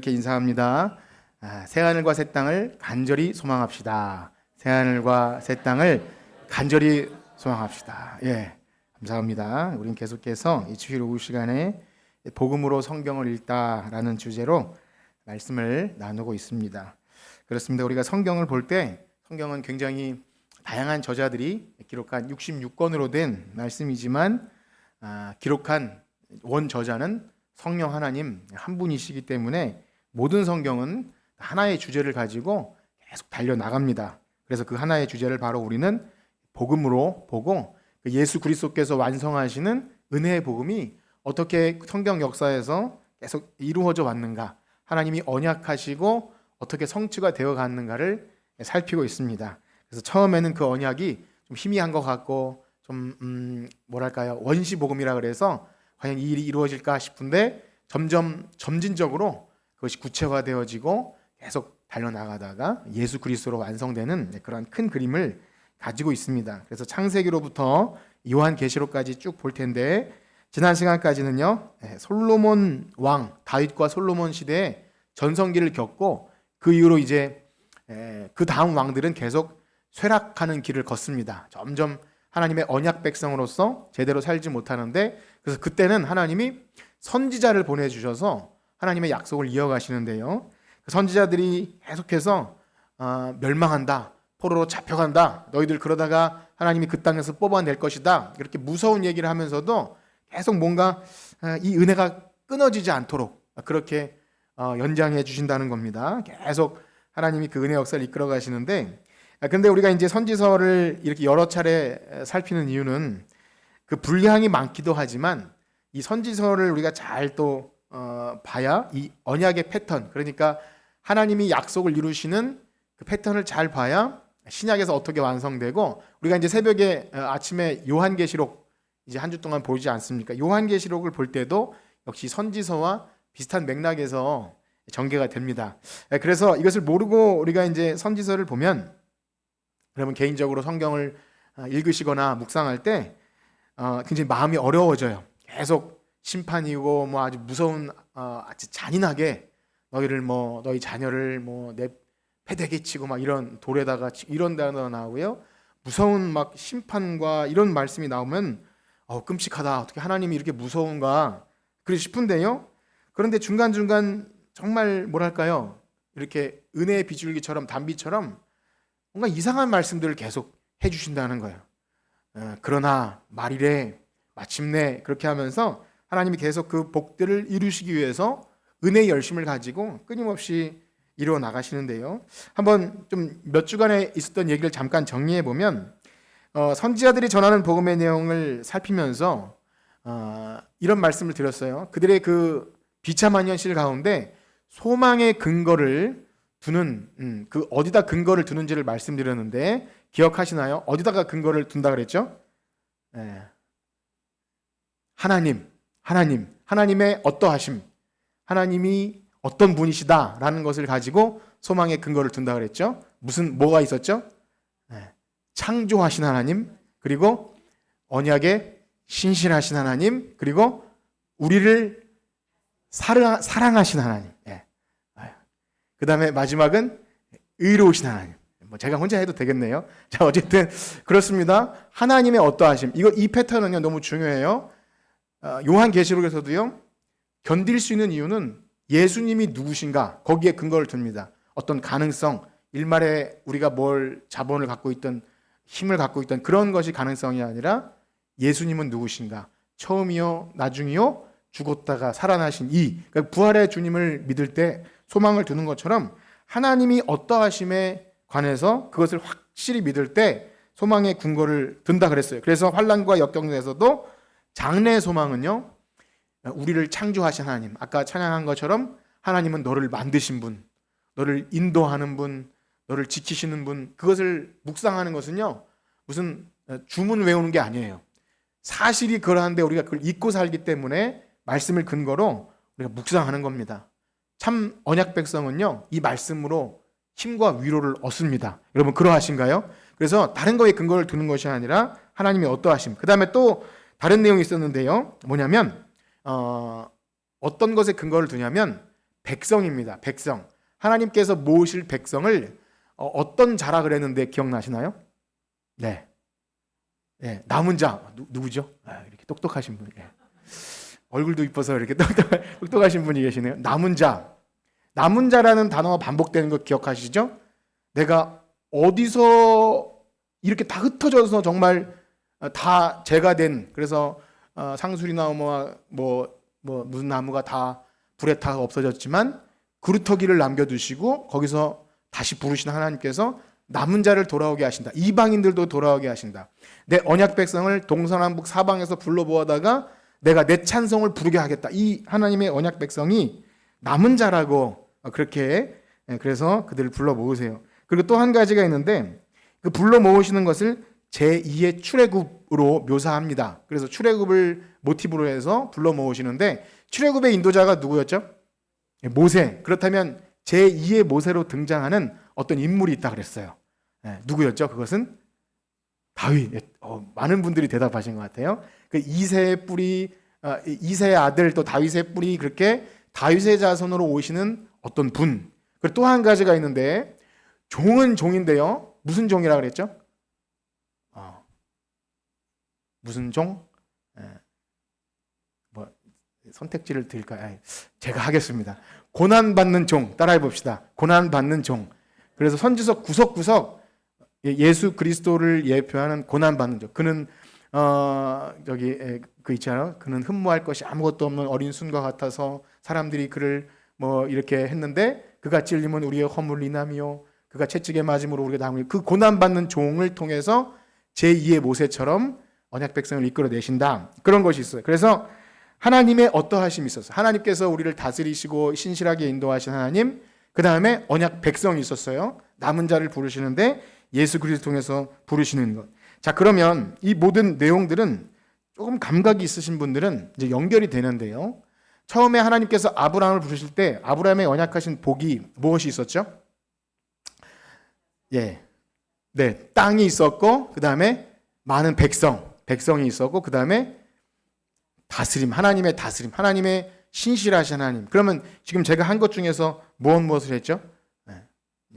이렇게 인사합니다. 새하늘과 새 땅을 간절히 소망합시다. 새하늘과 새 땅을 간절히 소망합시다. 예, 감사합니다. 우린 계속해서 이 주일 오후 시간에 복음으로 성경을 읽다라는 주제로 말씀을 나누고 있습니다. 그렇습니다. 우리가 성경을 볼 때 성경은 굉장히 다양한 저자들이 기록한 66권으로 된 말씀이지만 기록한 원저자는 성령 하나님 한 분이시기 때문에 모든 성경은 하나의 주제를 가지고 계속 달려나갑니다. 그래서 그 하나의 주제를 바로 우리는 복음으로 보고 예수 그리스도께서 완성하시는 은혜의 복음이 어떻게 성경 역사에서 계속 이루어져 왔는가, 하나님이 언약하시고 어떻게 성취가 되어 갔는가를 살피고 있습니다. 그래서 처음에는 그 언약이 좀 희미한 것 같고 좀 뭐랄까요, 원시 복음이라 그래서 과연 이 일이 이루어질까 싶은데 점진적으로 그것이 구체화되어지고 계속 달려나가다가 예수 그리스도로 완성되는 그런 큰 그림을 가지고 있습니다. 그래서 창세기로부터 요한계시록까지 쭉 볼 텐데, 지난 시간까지는요, 솔로몬 왕 다윗과 솔로몬 시대에 전성기를 겪고 그 이후로 이제 그 다음 왕들은 계속 쇠락하는 길을 걷습니다. 점점 하나님의 언약 백성으로서 제대로 살지 못하는데, 그래서 그때는 하나님이 선지자를 보내주셔서 하나님의 약속을 이어가시는데요, 그 선지자들이 계속해서 멸망한다, 포로로 잡혀간다, 너희들 그러다가 하나님이 그 땅에서 뽑아낼 것이다, 이렇게 무서운 얘기를 하면서도 계속 뭔가 이 은혜가 끊어지지 않도록 그렇게 연장해 주신다는 겁니다. 계속 하나님이 그 은혜 역사를 이끌어 가시는데, 근데 우리가 이제 선지서를 이렇게 여러 차례 살피는 이유는 그 분량이 많기도 하지만 이 선지서를 우리가 잘 또 봐야 이 언약의 패턴, 그러니까 하나님이 약속을 이루시는 그 패턴을 잘 봐야 신약에서 어떻게 완성되고, 우리가 이제 새벽에 아침에 요한계시록 이제 한 주 동안 보지 않습니까? 요한계시록을 볼 때도 역시 선지서와 비슷한 맥락에서 전개가 됩니다. 그래서 이것을 모르고 우리가 이제 선지서를 보면, 그러면 개인적으로 성경을 읽으시거나 묵상할 때 굉장히 마음이 어려워져요. 계속 심판이고 뭐 아주 무서운 아주 잔인하게 너희 자녀를 뭐 내 패대기 치고 막 이런 돌에다가 이런 단어가 나오고요. 무서운 막 심판과 이런 말씀이 나오면 끔찍하다. 어떻게 하나님이 이렇게 무서운가? 그러고 싶은데요. 그런데 중간중간 정말 뭐랄까요? 이렇게 은혜의 비줄기처럼 단비처럼 뭔가 이상한 말씀들을 계속 해주신다는 거예요. 그러나 말이래, 마침내, 그렇게 하면서 하나님이 계속 그 복들을 이루시기 위해서 은혜의 열심을 가지고 끊임없이 이루어 나가시는데요. 한번 좀 몇 주간에 있었던 얘기를 잠깐 정리해 보면, 선지자들이 전하는 복음의 내용을 살피면서 이런 말씀을 드렸어요. 그들의 그 비참한 현실 가운데 소망의 근거를 두는 그 어디다 근거를 두는지를 말씀드렸는데 기억하시나요? 어디다가 근거를 둔다 그랬죠? 하나님의 어떠하심, 하나님이 어떤 분이시다라는 것을 가지고 소망의 근거를 둔다 그랬죠? 뭐가 있었죠? 창조하신 하나님, 그리고 언약에 신실하신 하나님, 그리고 우리를 사랑하신 하나님. 그 다음에 마지막은 의로우신 하나님. 제가 혼자 해도 되겠네요. 자, 어쨌든 그렇습니다. 하나님의 어떠하심, 이 패턴은요 너무 중요해요. 요한계시록에서도요, 견딜 수 있는 이유는 예수님이 누구신가, 거기에 근거를 둡니다. 어떤 가능성, 일말에 우리가 자본을 갖고 있던, 힘을 갖고 있던 그런 것이 가능성이 아니라 예수님은 누구신가, 처음이요 나중이요 죽었다가 살아나신 그러니까 부활의 주님을 믿을 때 소망을 두는 것처럼 하나님이 어떠하심에 관해서 그것을 확실히 믿을 때 소망의 근거를 둔다 그랬어요. 그래서 환난과 역경에서도 장래의 소망은요, 우리를 창조하신 하나님, 아까 찬양한 것처럼 하나님은 너를 만드신 분, 너를 인도하는 분, 너를 지키시는 분, 그것을 묵상하는 것은요 무슨 주문 외우는 게 아니에요. 사실이 그러한데 우리가 그걸 잊고 살기 때문에 말씀을 근거로 우리가 묵상하는 겁니다. 참 언약 백성은요 이 말씀으로 힘과 위로를 얻습니다. 여러분 그러하신가요? 그래서 다른 거에 근거를 두는 것이 아니라 하나님이 어떠하심. 그 다음에 또 다른 내용이 있었는데요, 뭐냐면 어떤 것에 근거를 두냐면 백성입니다. 백성. 하나님께서 모으실 백성을 어떤 자라 그랬는데 기억나시나요? 네. 네, 남은 자. 누구죠? 이렇게 똑똑하신 분. 네. 얼굴도 이뻐서 이렇게 똑똑하신 분이 계시네요. 남은 자. 남은 자라는 단어가 반복되는 거 기억하시죠? 내가 어디서 이렇게 다 흩어져서 정말 다 제가 된, 그래서 상수리나무와 무슨 나무가 다 불에 타서 없어졌지만 그루터기를 남겨두시고 거기서 다시 부르신 하나님께서 남은 자를 돌아오게 하신다. 이방인들도 돌아오게 하신다. 내 언약 백성을 동서남북 사방에서 불러모아다가 내가 내 찬송을 부르게 하겠다. 이 하나님의 언약 백성이 남은 자라고 그렇게, 그래서 그들을 불러 모으세요. 그리고 또 한 가지가 있는데 그 불러 모으시는 것을 제2의 출애굽으로 묘사합니다. 그래서 출애굽을 모티브로 해서 불러 모으시는데 출애굽의 인도자가 누구였죠? 모세. 그렇다면 제2의 모세로 등장하는 어떤 인물이 있다 그랬어요. 누구였죠? 그것은 다윗. 많은 분들이 대답하신 것 같아요. 그 이새의 뿌리, 이새의 아들 또 다윗의 뿌리, 그렇게 다윗의 자손으로 오시는 어떤 분. 그리고 또 한 가지가 있는데 종은 종인데요. 무슨 종이라 그랬죠? 무슨 종? 선택지를 드릴까요? 제가 하겠습니다. 고난받는 종. 따라해 봅시다. 고난받는 종. 그래서 선지서 구석구석 예수 그리스도를 예표하는 고난받는 종. 그는 그 있잖아요. 그는 흠모할 것이 아무것도 없는 어린 순과 같아서 사람들이 그를 이렇게 했는데 그가 찔림은 우리의 허물 인함이요 그가 채찍에 맞음으로 우리가 나음이. 그 고난받는 종을 통해서 제2의 모세처럼 언약 백성을 이끌어내신다. 그런 것이 있어요. 그래서 하나님의 어떠하심이 있었어요. 하나님께서 우리를 다스리시고 신실하게 인도하신 하나님, 그 다음에 언약 백성이 있었어요. 남은 자를 부르시는데 예수 그리스도 통해서 부르시는 것. 자, 그러면 이 모든 내용들은 조금 감각이 있으신 분들은 이제 연결이 되는데요. 처음에 하나님께서 아브라함을 부르실 때 아브라함의 언약하신 복이 무엇이 있었죠? 네, 땅이 있었고 그 다음에 많은 백성이 있었고 그 다음에 다스림, 하나님의 다스림, 하나님의 신실하신 하나님. 그러면 지금 제가 한 것 중에서 무엇을 했죠?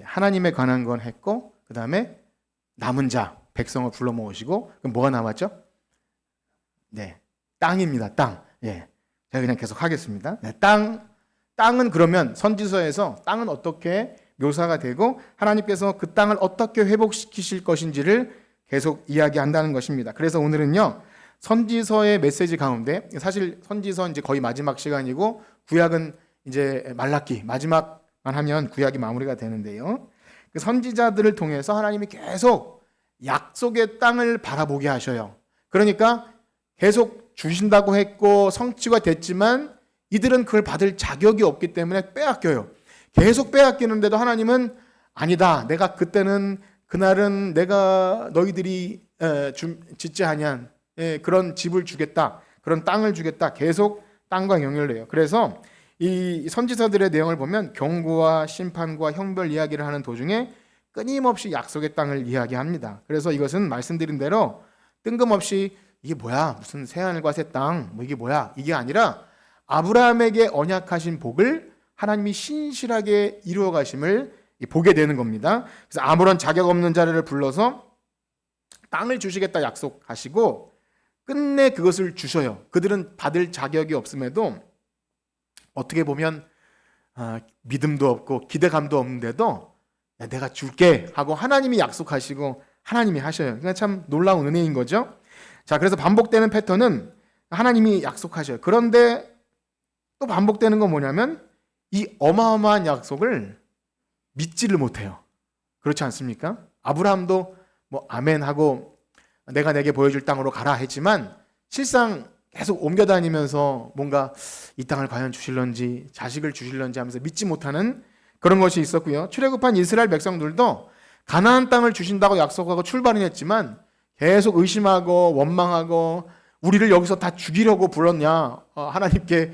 하나님에 관한 건 했고 그 다음에 남은 자, 백성을 불러 모으시고 그럼 뭐가 남았죠? 네, 땅입니다. 땅. 제가 그냥 계속 하겠습니다. 네, 땅은 그러면 선지서에서 땅은 어떻게 묘사가 되고 하나님께서 그 땅을 어떻게 회복시키실 것인지를 계속 이야기한다는 것입니다. 그래서 오늘은요, 선지서의 메시지 가운데, 사실 선지서 이제 거의 마지막 시간이고 구약은 이제 말라기 마지막만 하면 구약이 마무리가 되는데요. 그 선지자들을 통해서 하나님이 계속 약속의 땅을 바라보게 하셔요. 그러니까 계속 주신다고 했고 성취가 됐지만 이들은 그걸 받을 자격이 없기 때문에 빼앗겨요. 계속 빼앗기는데도 하나님은 아니다. 내가 그날은 내가 너희들이 짓지 아니한 그런 집을 주겠다. 그런 땅을 주겠다. 계속 땅과 연결돼요. 그래서 이 선지서들의 내용을 보면 경고와 심판과 형벌 이야기를 하는 도중에 끊임없이 약속의 땅을 이야기합니다. 그래서 이것은 말씀드린 대로 뜬금없이 이게 뭐야? 무슨 새하늘과 새 땅? 이게 뭐야? 이게 아니라 아브라함에게 언약하신 복을 하나님이 신실하게 이루어 가심을 보게 되는 겁니다. 그래서 아무런 자격 없는 자를 불러서 땅을 주시겠다 약속하시고 끝내 그것을 주셔요. 그들은 받을 자격이 없음에도 어떻게 보면 믿음도 없고 기대감도 없는데도 내가 줄게 하고 하나님이 약속하시고 하나님이 하셔요. 그러니까 참 놀라운 은혜인 거죠. 자, 그래서 반복되는 패턴은 하나님이 약속하셔요. 그런데 또 반복되는 건 뭐냐면 이 어마어마한 약속을 믿지를 못해요. 그렇지 않습니까? 아브라함도 아멘 하고 내가 내게 보여줄 땅으로 가라 했지만 실상 계속 옮겨 다니면서 뭔가 이 땅을 과연 주실런지 자식을 주실런지 하면서 믿지 못하는 그런 것이 있었고요. 출애굽한 이스라엘 백성들도 가나안 땅을 주신다고 약속하고 출발은 했지만 계속 의심하고 원망하고 우리를 여기서 다 죽이려고 불렀냐? 하나님께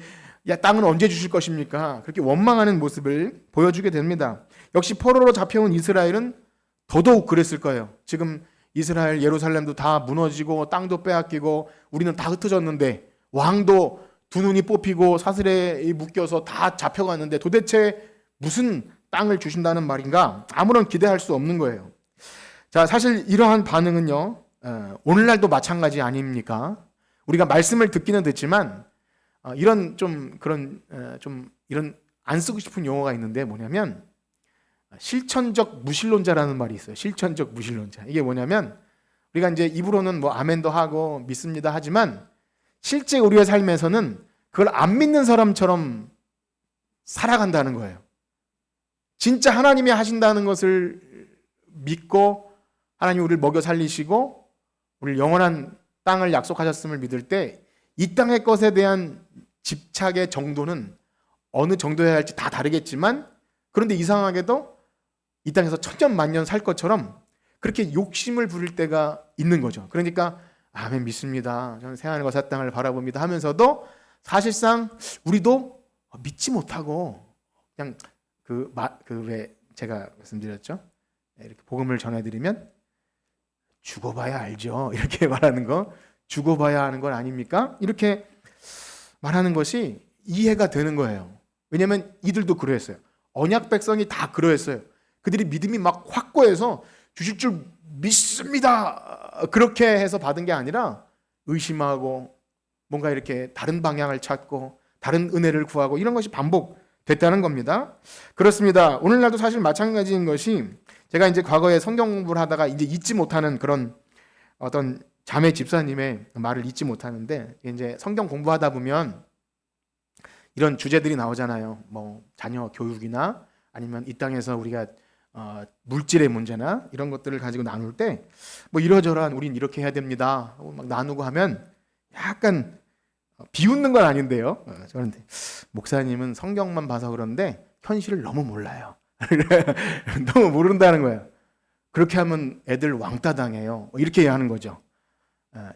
야, 땅은 언제 주실 것입니까? 그렇게 원망하는 모습을 보여주게 됩니다. 역시 포로로 잡혀온 이스라엘은 더더욱 그랬을 거예요. 지금 이스라엘 예루살렘도 다 무너지고 땅도 빼앗기고 우리는 다 흩어졌는데 왕도 두 눈이 뽑히고 사슬에 묶여서 다 잡혀갔는데 도대체 무슨 땅을 주신다는 말인가? 아무런 기대할 수 없는 거예요. 자, 사실 이러한 반응은요, 오늘날도 마찬가지 아닙니까? 우리가 말씀을 듣기는 듣지만 이런 좀 그런 좀 이런 안 쓰고 싶은 용어가 있는데 뭐냐면 실천적 무신론자라는 말이 있어요. 실천적 무신론자. 이게 뭐냐면 우리가 이제 입으로는 뭐 아멘도 하고 믿습니다 하지만 실제 우리의 삶에서는 그걸 안 믿는 사람처럼 살아간다는 거예요. 진짜 하나님이 하신다는 것을 믿고 하나님 우리를 먹여 살리시고 우리를 영원한 땅을 약속하셨음을 믿을 때 이 땅의 것에 대한 집착의 정도는 어느 정도여야 할지 다 다르겠지만 그런데 이상하게도 이 땅에서 천년만년 살 것처럼 그렇게 욕심을 부릴 때가 있는 거죠. 그러니까 아멘 믿습니다. 저는 새하늘과 새 땅을 바라봅니다 하면서도 사실상 우리도 믿지 못하고 그냥 왜 제가 말씀드렸죠? 이렇게 복음을 전해드리면 죽어봐야 알죠. 이렇게 말하는 거 죽어봐야 하는 건 아닙니까? 이렇게 말하는 것이 이해가 되는 거예요. 왜냐하면 이들도 그러했어요. 언약 백성이 다 그러했어요. 그들이 믿음이 막 확고해서 주실 줄 믿습니다. 그렇게 해서 받은 게 아니라 의심하고 뭔가 이렇게 다른 방향을 찾고 다른 은혜를 구하고 이런 것이 반복됐다는 겁니다. 그렇습니다. 오늘날도 사실 마찬가지인 것이 제가 이제 과거에 성경 공부를 하다가 이제 잊지 못하는 그런 어떤 자매 집사님의 말을 잊지 못하는데 이제 성경 공부하다 보면 이런 주제들이 나오잖아요. 뭐 자녀 교육이나 아니면 이 땅에서 우리가 물질의 문제나 이런 것들을 가지고 나눌 때 뭐 이러저러한 우린 이렇게 해야 됩니다 하고 막 나누고 하면 약간 비웃는 건 아닌데요. 저는 목사님은 성경만 봐서 그런데 현실을 너무 몰라요. 너무 모른다는 거예요. 그렇게 하면 애들 왕따 당해요. 이렇게 하는 거죠.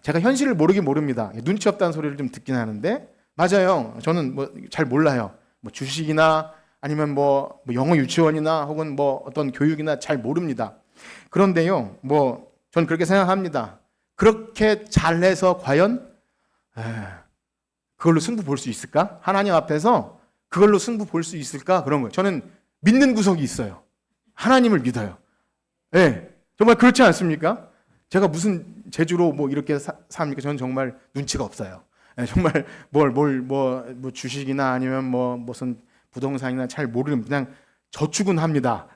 제가 현실을 모르긴 모릅니다. 눈치 없다는 소리를 좀 듣긴 하는데 맞아요. 저는 뭐 잘 몰라요. 뭐 주식이나 아니면 뭐 영어 유치원이나 혹은 뭐 어떤 교육이나 잘 모릅니다. 그런데요, 뭐 저는 그렇게 생각합니다. 그렇게 잘해서 과연 그걸로 승부 볼 수 있을까? 하나님 앞에서 그걸로 승부 볼 수 있을까? 그런 거예요. 저는 믿는 구석이 있어요. 하나님을 믿어요. 네, 정말 그렇지 않습니까? 제가 무슨 재주로 뭐 이렇게 삽니까? 저는 정말 눈치가 없어요. 네, 정말 뭐 주식이나 아니면 뭐 무슨 부동산이나 잘 모르는 그냥 저축은 합니다.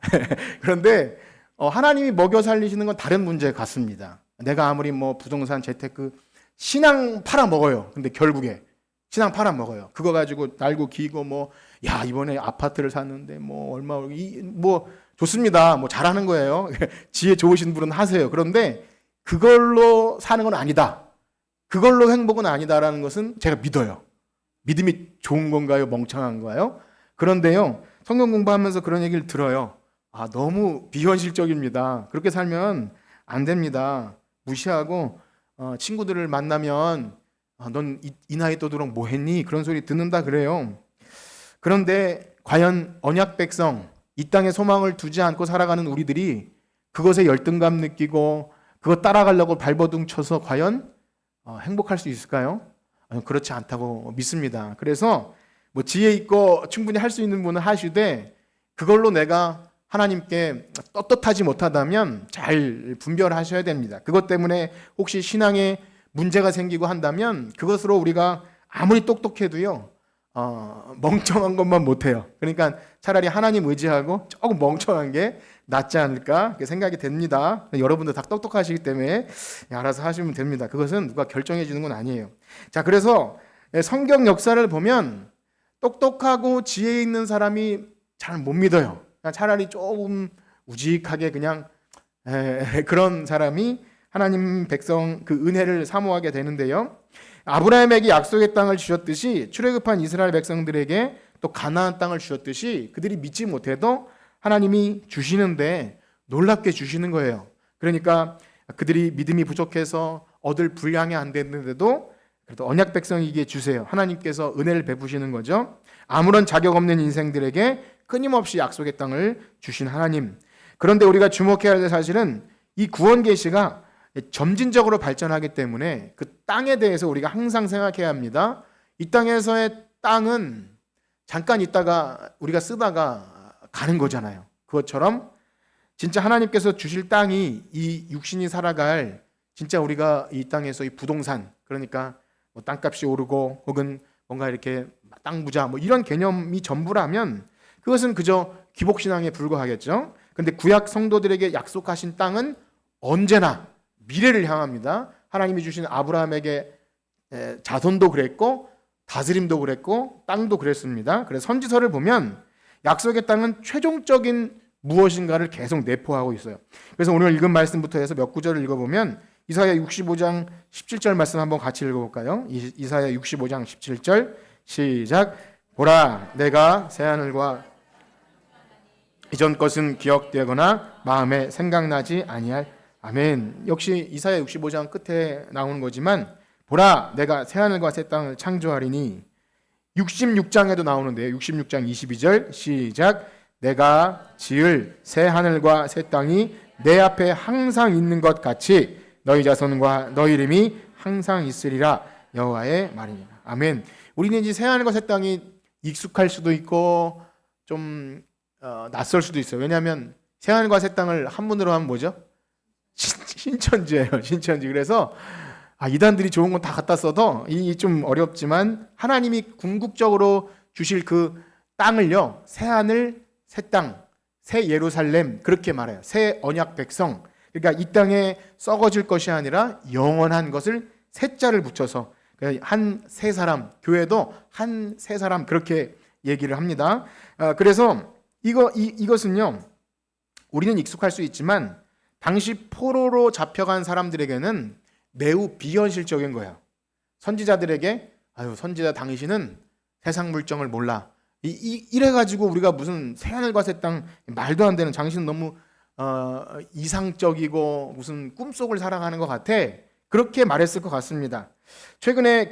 그런데 하나님이 먹여 살리시는 건 다른 문제 같습니다. 내가 아무리 뭐 부동산 재테크 신앙 팔아 먹어요. 근데 결국에 신앙 팔아 먹어요. 그거 가지고 날고 기고 뭐 야 이번에 아파트를 샀는데 뭐 얼마 뭐 좋습니다. 뭐 잘하는 거예요. 지혜 좋으신 분은 하세요. 그런데 그걸로 사는 건 아니다. 그걸로 행복은 아니다라는 것은 제가 믿어요. 믿음이 좋은 건가요? 멍청한가요? 그런데요, 성경 공부하면서 그런 얘기를 들어요. 아, 너무 비현실적입니다. 그렇게 살면 안 됩니다. 무시하고 친구들을 만나면 넌 이 나이 또도록 뭐 했니? 그런 소리 듣는다 그래요. 그런데 과연 언약 백성, 이 땅에 소망을 두지 않고 살아가는 우리들이 그것에 열등감 느끼고 그거 따라가려고 발버둥 쳐서 과연 행복할 수 있을까요? 그렇지 않다고 믿습니다. 그래서 뭐 지혜 있고 충분히 할 수 있는 분은 하시되 그걸로 내가 하나님께 떳떳하지 못하다면 잘 분별하셔야 됩니다. 그것 때문에 혹시 신앙에 문제가 생기고 한다면 그것으로 우리가 아무리 똑똑해도요 멍청한 것만 못해요. 그러니까 차라리 하나님 의지하고 조금 멍청한 게 낫지 않을까 그렇게 생각이 됩니다. 여러분들 다 똑똑하시기 때문에 알아서 하시면 됩니다. 그것은 누가 결정해 주는 건 아니에요. 자, 그래서 성경 역사를 보면 똑똑하고 지혜 있는 사람이 잘 못 믿어요. 차라리 조금 우직하게 그냥 그런 사람이 하나님 백성 그 은혜를 사모하게 되는데요. 아브라함에게 약속의 땅을 주셨듯이 출애굽한 이스라엘 백성들에게 또 가나안 땅을 주셨듯이 그들이 믿지 못해도 하나님이 주시는데 놀랍게 주시는 거예요. 그러니까 그들이 믿음이 부족해서 얻을 분량이 안 됐는데도 그래도 언약 백성이기에 주세요. 하나님께서 은혜를 베푸시는 거죠. 아무런 자격 없는 인생들에게 끊임없이 약속의 땅을 주신 하나님. 그런데 우리가 주목해야 할 사실은 이 구원 계시가 점진적으로 발전하기 때문에 그 땅에 대해서 우리가 항상 생각해야 합니다. 이 땅에서의 땅은 잠깐 있다가 우리가 쓰다가 가는 거잖아요. 그것처럼 진짜 하나님께서 주실 땅이 이 육신이 살아갈 진짜 우리가 이 땅에서 이 부동산, 그러니까 뭐 땅값이 오르고 혹은 뭔가 이렇게 땅 부자 뭐 이런 개념이 전부라면 그것은 그저 기복신앙에 불과하겠죠. 그런데 구약 성도들에게 약속하신 땅은 언제나 미래를 향합니다. 하나님이 주신 아브라함에게 자손도 그랬고 다스림도 그랬고 땅도 그랬습니다. 그래서 선지서를 보면 약속의 땅은 최종적인 무엇인가를 계속 내포하고 있어요. 그래서 오늘 읽은 말씀부터 해서 몇 구절을 읽어보면 이사야 65장 17절 말씀 한번 같이 읽어볼까요? 이사야 65장 17절 시작. 보라, 내가 새하늘과 이전 것은 기억되거나 마음에 생각나지 아니할. 아멘. 역시 이사야 65장 끝에 나오는 거지만 보라, 내가 새하늘과 새 땅을 창조하리니. 66장에도 나오는데요. 66장 22절 시작. 내가 지을 새 하늘과 새 땅이 내 앞에 항상 있는 것 같이 너희 자손과 너희 이름이 항상 있으리라. 여호와의 말이니라. 아멘. 우리는 이제 새 하늘과 새 땅이 익숙할 수도 있고 좀 낯설 수도 있어요. 왜냐하면 새 하늘과 새 땅을 한문으로 하면 뭐죠? 신천지예요. 신천지. 그래서 이단들이 좋은 건 다 갖다 써도 이 좀 어렵지만 하나님이 궁극적으로 주실 그 땅을요, 새 하늘, 새 땅, 새 예루살렘 그렇게 말해요. 새 언약 백성. 그러니까 이 땅에 썩어질 것이 아니라 영원한 것을 새자를 붙여서 한 세 사람, 교회도 한 세 사람 그렇게 얘기를 합니다. 그래서 이것은요, 우리는 익숙할 수 있지만 당시 포로로 잡혀간 사람들에게는 매우 비현실적인 거예요. 선지자들에게 선지자 당신은 세상 물정을 몰라. 이래가지고 우리가 무슨 새하늘과 새 땅 말도 안 되는, 당신은 너무 이상적이고 무슨 꿈속을 살아가는 것 같아. 그렇게 말했을 것 같습니다. 최근에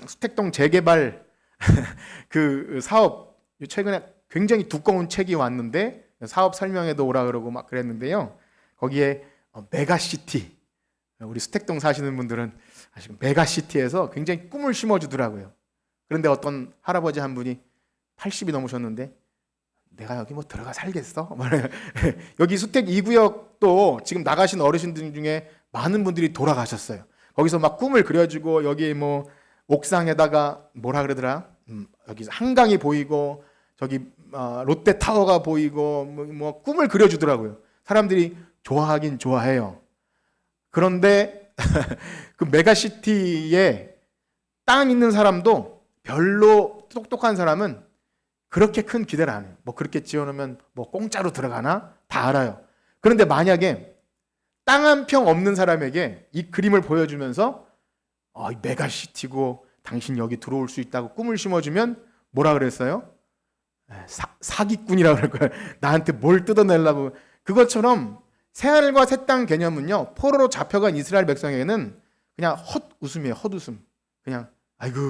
수택동 재개발 그 사업, 최근에 굉장히 두꺼운 책이 왔는데 사업 설명회도 오라 그러고 막 그랬는데요. 거기에 메가시티, 우리 수택동 사시는 분들은 아시고 메가시티에서 굉장히 꿈을 심어주더라고요. 그런데 어떤 할아버지 한 분이 80이 넘으셨는데 내가 여기 뭐 들어가 살겠어? 여기 수택 2구역도 지금 나가신 어르신들 중에 많은 분들이 돌아가셨어요. 거기서 막 꿈을 그려주고 여기 뭐 옥상에다가 뭐라 그러더라? 여기 한강이 보이고 저기 롯데타워가 보이고 뭐 꿈을 그려주더라고요. 사람들이 좋아하긴 좋아해요. 그런데 그 메가시티에 땅 있는 사람도 별로 똑똑한 사람은 그렇게 큰 기대를 안 해요. 뭐 그렇게 지어놓으면 뭐 공짜로 들어가나? 다 알아요. 그런데 만약에 땅 한 평 없는 사람에게 이 그림을 보여주면서 이 메가시티고 당신 여기 들어올 수 있다고 꿈을 심어주면 뭐라 그랬어요? 사기꾼이라고 그럴 거예요. 나한테 뭘 뜯어내려고. 그것처럼 새하늘과 새 땅 개념은요, 포로로 잡혀간 이스라엘 백성에게는 그냥 헛웃음이에요. 헛웃음. 그냥 아이고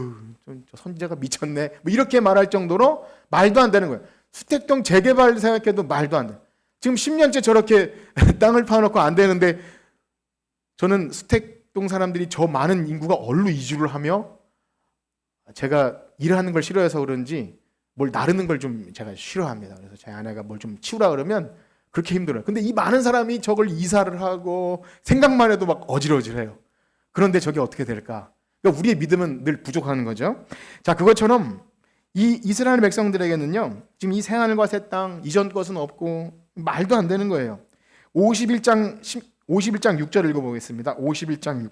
저 선지자가 미쳤네 뭐 이렇게 말할 정도로 말도 안 되는 거예요. 수택동 재개발 생각해도 말도 안 돼. 지금 10년째 저렇게 땅을 파놓고 안 되는데 저는 수택동 사람들이 저 많은 인구가 얼로 이주를 하며 제가 일을 하는 걸 싫어해서 그런지 뭘 나르는 걸 좀 제가 싫어합니다. 그래서 제 아내가 뭘 좀 치우라 그러면 그렇게 힘들어요. 근데 이 많은 사람이 저걸 이사를 하고 생각만 해도 막 어지러지해요. 그런데 저게 어떻게 될까? 그러니까 우리의 믿음은 늘 부족하는 거죠. 자, 그것처럼 이 이스라엘 백성들에게는요, 지금 이 새하늘과 새 땅 이전 것은 없고 말도 안 되는 거예요. 51장 6절 읽어보겠습니다. 51장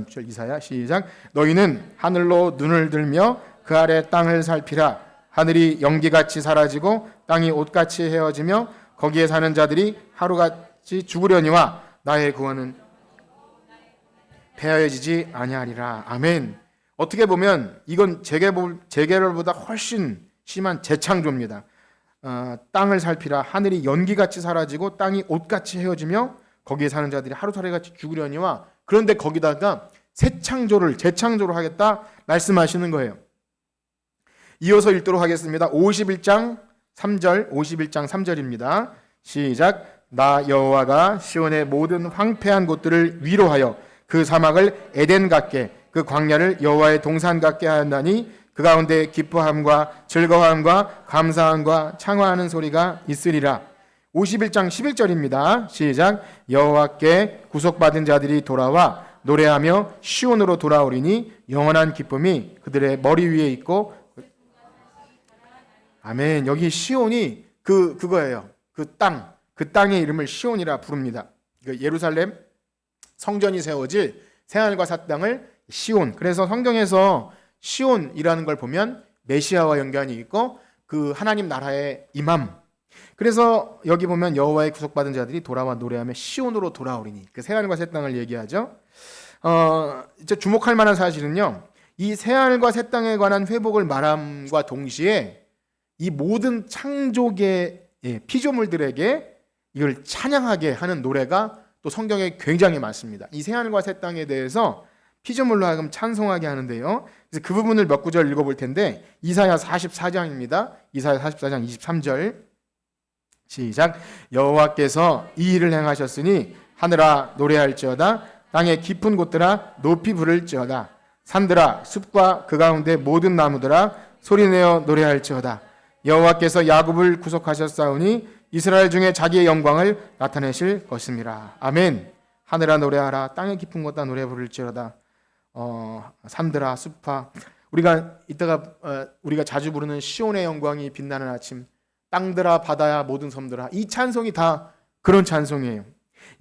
6절 이사야 시작. 너희는 하늘로 눈을 들며 그 아래 땅을 살피라. 하늘이 연기같이 사라지고 땅이 옷같이 헤어지며 거기에 사는 자들이 하루같이 죽으려니와 나의 구원은 폐하여지지 아니하리라. 아멘. 어떻게 보면 이건 재개발보다 훨씬 심한 재창조입니다. 땅을 살피라. 하늘이 연기같이 사라지고 땅이 옷같이 헤어지며 거기에 사는 자들이 하루살이같이 죽으려니와. 그런데 거기다가 재창조를 하겠다 말씀하시는 거예요. 이어서 읽도록 하겠습니다. 51장 3절입니다. 시작. 나 여호와가 시온의 모든 황폐한 곳들을 위로하여 그 사막을 에덴 같게 그 광야를 여호와의 동산 같게 하였나니 그 가운데 기뻐함과 즐거움과 감사함과 창화하는 소리가 있으리라. 51장 11절입니다. 시작. 여호와께 구속받은 자들이 돌아와 노래하며 시온으로 돌아오리니 영원한 기쁨이 그들의 머리 위에 있고. 아멘. 여기 시온이 그거예요. 그 땅의 이름을 시온이라 부릅니다. 예루살렘 성전이 세워질 새하늘과 새 땅을 시온. 그래서 성경에서 시온이라는 걸 보면 메시아와 연관이 있고 그 하나님 나라의 임함. 그래서 여기 보면 여호와의 구속받은 자들이 돌아와 노래하며 시온으로 돌아오리니 그 새하늘과 새 땅을 얘기하죠. 이제 주목할 만한 사실은요, 이 새하늘과 새 땅에 관한 회복을 말함과 동시에 이 모든 창조계 피조물들에게 이걸 찬양하게 하는 노래가 또 성경에 굉장히 많습니다. 이 새하늘과 새 땅에 대해서 피조물로 하여금 찬송하게 하는데요. 그래서 그 부분을 몇 구절 읽어볼 텐데 이사야 44장입니다. 이사야 44장 23절 시작. 여호와께서 이 일을 행하셨으니 하늘아 노래할지어다. 땅의 깊은 곳들아 높이 부를지어다. 산들아 숲과 그 가운데 모든 나무들아 소리내어 노래할지어다. 여호와께서 야곱을 구속하셨사오니 이스라엘 중에 자기의 영광을 나타내실 것입니다. 아멘. 하늘아 노래하라. 땅의 깊은 곳다 노래 부를지어다. 산들아 숲아. 우리가 이따가 우리가 자주 부르는 시온의 영광이 빛나는 아침, 땅들아 바다야 모든 섬들아, 이 찬송이 다 그런 찬송이에요.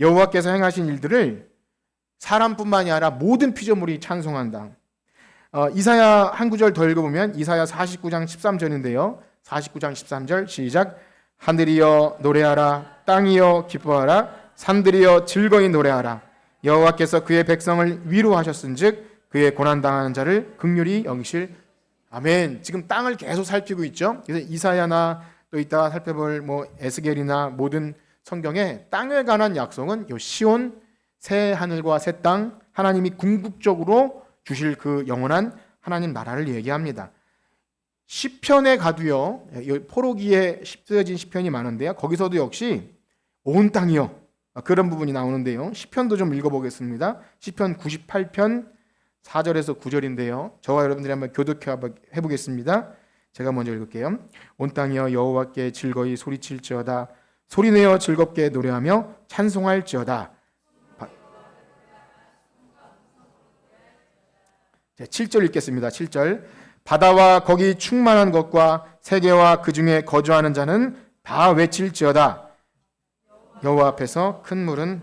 여호와께서 행하신 일들을 사람뿐만이 아니라 모든 피조물이 찬송한다. 이사야 한 구절 더 읽어보면 이사야 49장 13절인데요. 49장 13절 시작. 하늘이여 노래하라. 땅이여 기뻐하라. 산들이여 즐거이 노래하라. 여호와께서 그의 백성을 위로하셨은즉 그의 고난당하는 자를 긍휼히 여기실. 아멘. 지금 땅을 계속 살피고 있죠. 그래서 이사야나 또 이따 살펴볼 에스겔이나 모든 성경에 땅에 관한 약속은 요 시온, 새 하늘과 새 땅, 하나님이 궁극적으로 주실 그 영원한 하나님 나라를 얘기합니다. 시편에 가도요, 포로기에 쓰여진 시편이 많은데요, 거기서도 역시 온 땅이요, 그런 부분이 나오는데요. 시편도 좀 읽어보겠습니다. 시편 98편 4절에서 9절인데요. 저와 여러분들이 한번 교독해 해보겠습니다. 제가 먼저 읽을게요. 온 땅이여 여호와께 즐거이 소리칠지어다. 소리내어 즐겁게 노래하며 찬송할지어다. 7절 읽겠습니다. 7절. 바다와 거기 충만한 것과 세계와 그 중에 거주하는 자는 다 외칠지어다. 여호와 앞에서 큰 물은.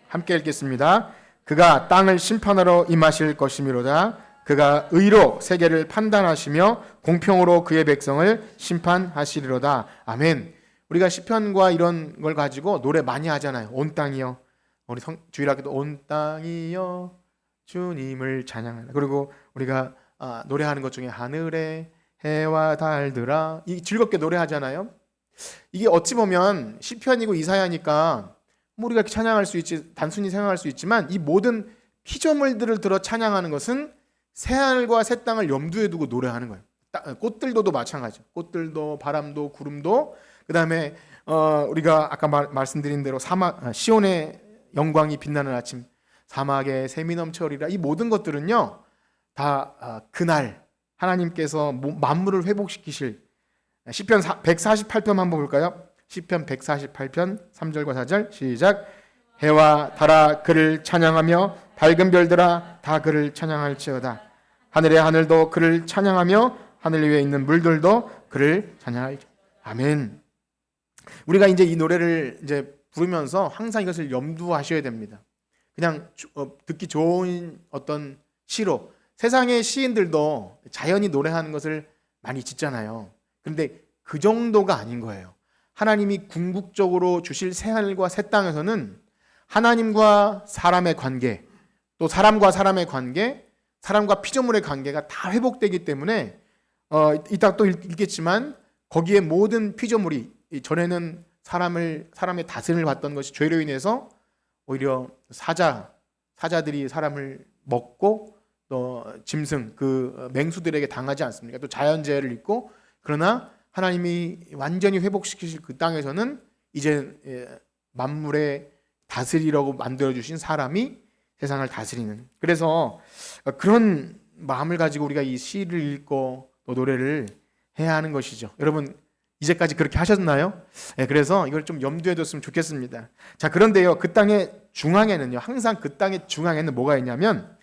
함께 읽겠습니다. 그가 땅을 심판하러 임하실 것이미로다. 그가 의로 세계를 판단하시며 공평으로 그의 백성을 심판하시리로다. 아멘. 우리가 시편과 이런 걸 가지고 노래 많이 하잖아요. 온 땅이여. 우리 주일학교도 온 땅이여 주님을 찬양하라. 그리고 우리가 노래하는 것 중에 하늘에 해와 달들아, 이 즐겁게 노래하잖아요. 이게 어찌 보면 시편이고 이사야니까 우리가 이렇게 찬양할 수 있지, 단순히 생각할 수 있지만 이 모든 피조물들을 들어 찬양하는 것은 새하늘과 새 땅을 염두에 두고 노래하는 거예요. 꽃들도 마찬가지죠. 꽃들도, 바람도, 구름도, 그 다음에 우리가 아까 말씀드린 대로 시온의 영광이 빛나는 아침, 사막에 샘이 넘쳐오리라. 이 모든 것들은요 다 그날 하나님께서 만물을 회복시키실. 시편 148편 한번 볼까요? 시편 148편 3절과 4절 시작. 해와 달아 그를 찬양하며 밝은 별들아 다 그를 찬양할지어다. 하늘의 하늘도 그를 찬양하며 하늘 위에 있는 물들도 그를 찬양할지어다. 아멘. 우리가 이제 이 노래를 이제 부르면서 항상 이것을 염두하셔야 됩니다. 그냥 듣기 좋은 어떤 시로, 세상의 시인들도 자연히 노래하는 것을 많이 짓잖아요. 그런데 그 정도가 아닌 거예요. 하나님이 궁극적으로 주실 새하늘과 새 땅에서는 하나님과 사람의 관계, 또 사람과 사람의 관계, 사람과 피조물의 관계가 다 회복되기 때문에 이따 또 읽겠지만 거기에 모든 피조물이, 전에는 사람의 다스림을 받던 것이 죄로 인해서 오히려 사자들이 사람을 먹고 또 짐승, 그 맹수들에게 당하지 않습니까? 또 자연재해를 입고. 그러나 하나님이 완전히 회복시키실 그 땅에서는 이제 만물의 다스리라고 만들어주신 사람이 세상을 다스리는. 그래서 그런 마음을 가지고 우리가 이 시를 읽고 또 노래를 해야 하는 것이죠. 여러분 이제까지 그렇게 하셨나요? 네, 그래서 이걸 좀 염두에 뒀으면 좋겠습니다. 자, 그런데요, 그 땅의 중앙에는요, 항상 그 땅의 중앙에는 뭐가 있냐면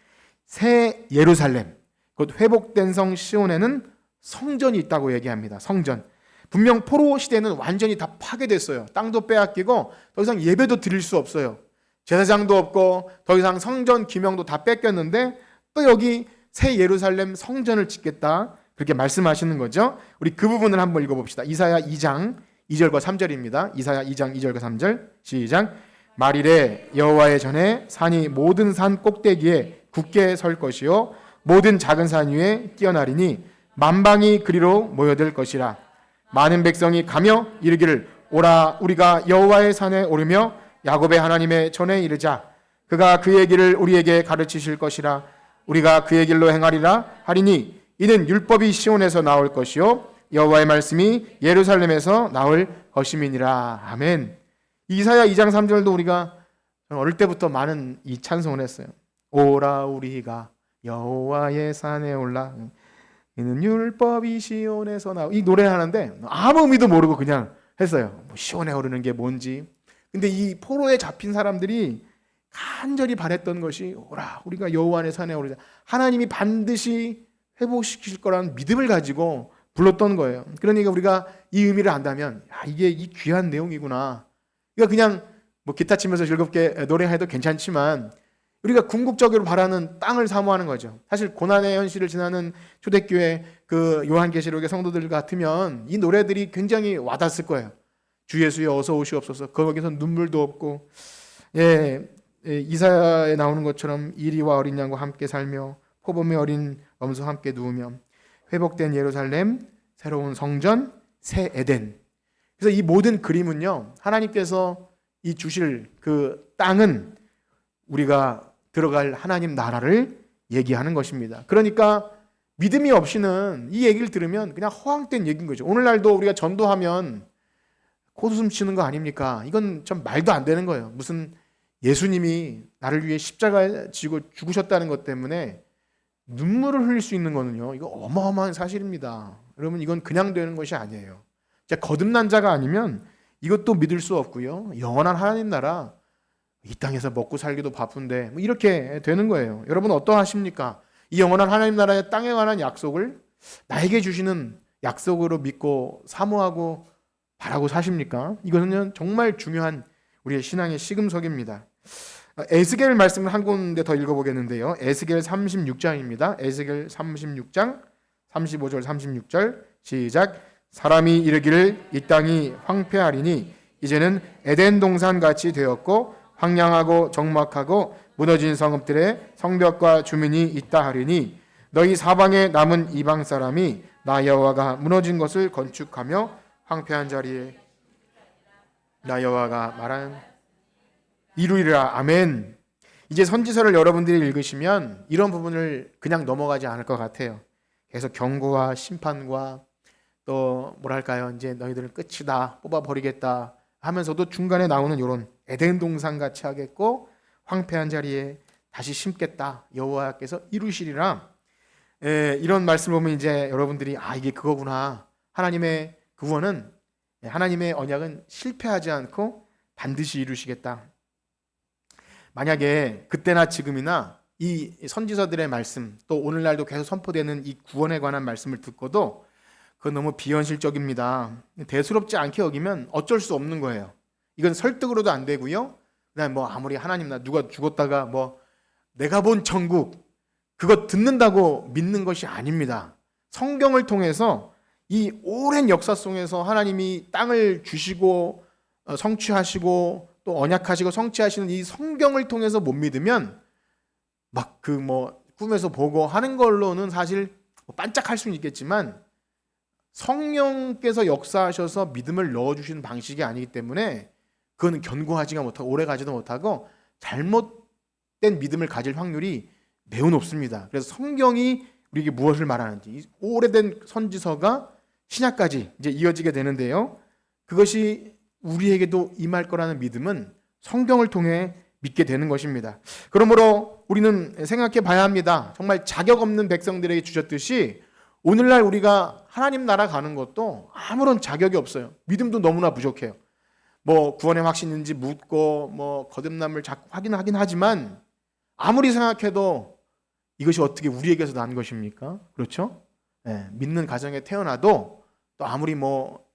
새 예루살렘, 곧 회복된 성 시온에는 성전이 있다고 얘기합니다. 성전. 분명 포로 시대는 완전히 다 파괴됐어요. 땅도 빼앗기고 더 이상 예배도 드릴 수 없어요. 제사장도 없고 더 이상 성전 기명도 다 뺏겼는데 또 여기 새 예루살렘 성전을 짓겠다, 그렇게 말씀하시는 거죠. 우리 그 부분을 한번 읽어봅시다. 이사야 2장 2절과 3절입니다. 이사야 2장 2절과 3절 시작. 말일에 여호와의 전에 산이 모든 산 꼭대기에 굳게 설 것이요 모든 작은 산 위에 뛰어나리니 만방이 그리로 모여들 것이라. 많은 백성이 가며 이르기를 오라 우리가 여호와의 산에 오르며 야곱의 하나님의 전에 이르자. 그가 그의 길을 우리에게 가르치실 것이라. 우리가 그의 길로 행하리라 하리니 이는 율법이 시온에서 나올 것이요 여호와의 말씀이 예루살렘에서 나올 것임이니라. 아멘. 이사야 2장 3절도 우리가 어릴 때부터 많은 이 찬송을 했어요. 오라 우리가 여호와의 산에 올라 이는 율법이 시온에서 나올. 이 노래를 하는데 아무 의미도 모르고 그냥 했어요. 뭐 시온에 오르는 게 뭔지. 근데 이 포로에 잡힌 사람들이 간절히 바랬던 것이 오라 우리가 여호와의 산에 오르자. 하나님이 반드시 회복시킬 거라는 믿음을 가지고 불렀던 거예요. 그러니까 우리가 이 의미를 안다면 이게 이 귀한 내용이구나. 그러니까 그냥 뭐 기타 치면서 즐겁게 노래해도 괜찮지만 우리가 궁극적으로 바라는 땅을 사모하는 거죠. 사실 고난의 현실을 지나는 초대교회 그 요한계시록의 성도들 같으면 이 노래들이 굉장히 와닿았을 거예요. 주 예수여 어서 오시옵소서. 거기서 눈물도 없고, 이사야에 나오는 것처럼 이리와 어린 양과 함께 살며 포범의 어린 염소와 함께 누우며 회복된 예루살렘, 새로운 성전, 새 에덴. 그래서 이 모든 그림은요, 하나님께서 이 주실 그 땅은 우리가 들어갈 하나님 나라를 얘기하는 것입니다. 그러니까 믿음이 없이는 이 얘기를 들으면 그냥 허황된 얘기인 거죠. 오늘날도 우리가 전도하면 코웃음 치는 거 아닙니까? 이건 좀 말도 안 되는 거예요. 무슨 예수님이 나를 위해 십자가에 지고 죽으셨다는 것 때문에 눈물을 흘릴 수 있는 거는요, 이거 어마어마한 사실입니다. 여러분, 이건 그냥 되는 것이 아니에요. 거듭난 자가 아니면 이것도 믿을 수 없고요. 영원한 하나님 나라, 이 땅에서 먹고 살기도 바쁜데 뭐 이렇게 되는 거예요. 여러분 어떠하십니까? 이 영원한 하나님 나라의 땅에 관한 약속을 나에게 주시는 약속으로 믿고 사모하고 바라고 사십니까? 이것은 정말 중요한 우리의 신앙의 시금석입니다. 에스겔 말씀을 한 군데 더 읽어보겠는데요. 에스겔 36장입니다. 에스겔 36장 35절 36절 시작. 사람이 이르기를 이 땅이 황폐하리니 이제는 에덴 동산 같이 되었고 황량하고 적막하고 무너진 성읍들의 성벽과 주민이 있다 하리니 너희 사방에 남은 이방 사람이 나 여호와가 무너진 것을 건축하며 황폐한 자리에 나 여호와가 말한 이루리라. 아멘. 이제 선지서를 여러분들이 읽으시면 이런 부분을 그냥 넘어가지 않을 것 같아요. 계속 경고와 심판과 또 뭐랄까요, 이제 너희들은 끝이다, 뽑아버리겠다 하면서도 중간에 나오는 이런 에덴 동산 같이 하겠고 황폐한 자리에 다시 심겠다, 여호와께서 이루시리라. 이런 말씀을 보면 이제 여러분들이 이게 그거구나. 하나님의 구원은, 하나님의 언약은 실패하지 않고 반드시 이루시겠다. 만약에 그때나 지금이나 이 선지서들의 말씀, 또 오늘날도 계속 선포되는 이 구원에 관한 말씀을 듣고도 그건 너무 비현실적입니다. 대수롭지 않게 여기면 어쩔 수 없는 거예요. 이건 설득으로도 안 되고요. 그다음에 뭐 아무리 하나님 나 누가 죽었다가 뭐 내가 본 천국 그거 듣는다고 믿는 것이 아닙니다. 성경을 통해서 이 오랜 역사 속에서 하나님이 땅을 주시고 성취하시고 또 언약하시고 성취하시는 이 성경을 통해서 못 믿으면 막 그 뭐 꿈에서 보고 하는 걸로는 사실 반짝할 수는 있겠지만 성령께서 역사하셔서 믿음을 넣어주시는 방식이 아니기 때문에 그거는 견고하지가 못하고 오래가지도 못하고 잘못된 믿음을 가질 확률이 매우 높습니다. 그래서 성경이 우리에게 무엇을 말하는지 오래된 선지서가 신약까지 이제 이어지게 되는데요. 그것이 우리에게도 임할 거라는 믿음은 성경을 통해 믿게 되는 것입니다. 그러므로 우리는 생각해 봐야 합니다. 정말 자격 없는 백성들에게 주셨듯이 오늘날 우리가 하나님 나라 가는 것도 아무런 자격이 없어요. 믿음도 너무나 부족해요. 뭐 구원의 확신이 있는지 묻고 뭐 거듭남을 자꾸 확인하긴 하지만 아무리 생각해도 이것이 어떻게 우리에게서 난 것입니까? 그렇죠? 네, 믿는 가정에 태어나도 또 아무리 뭐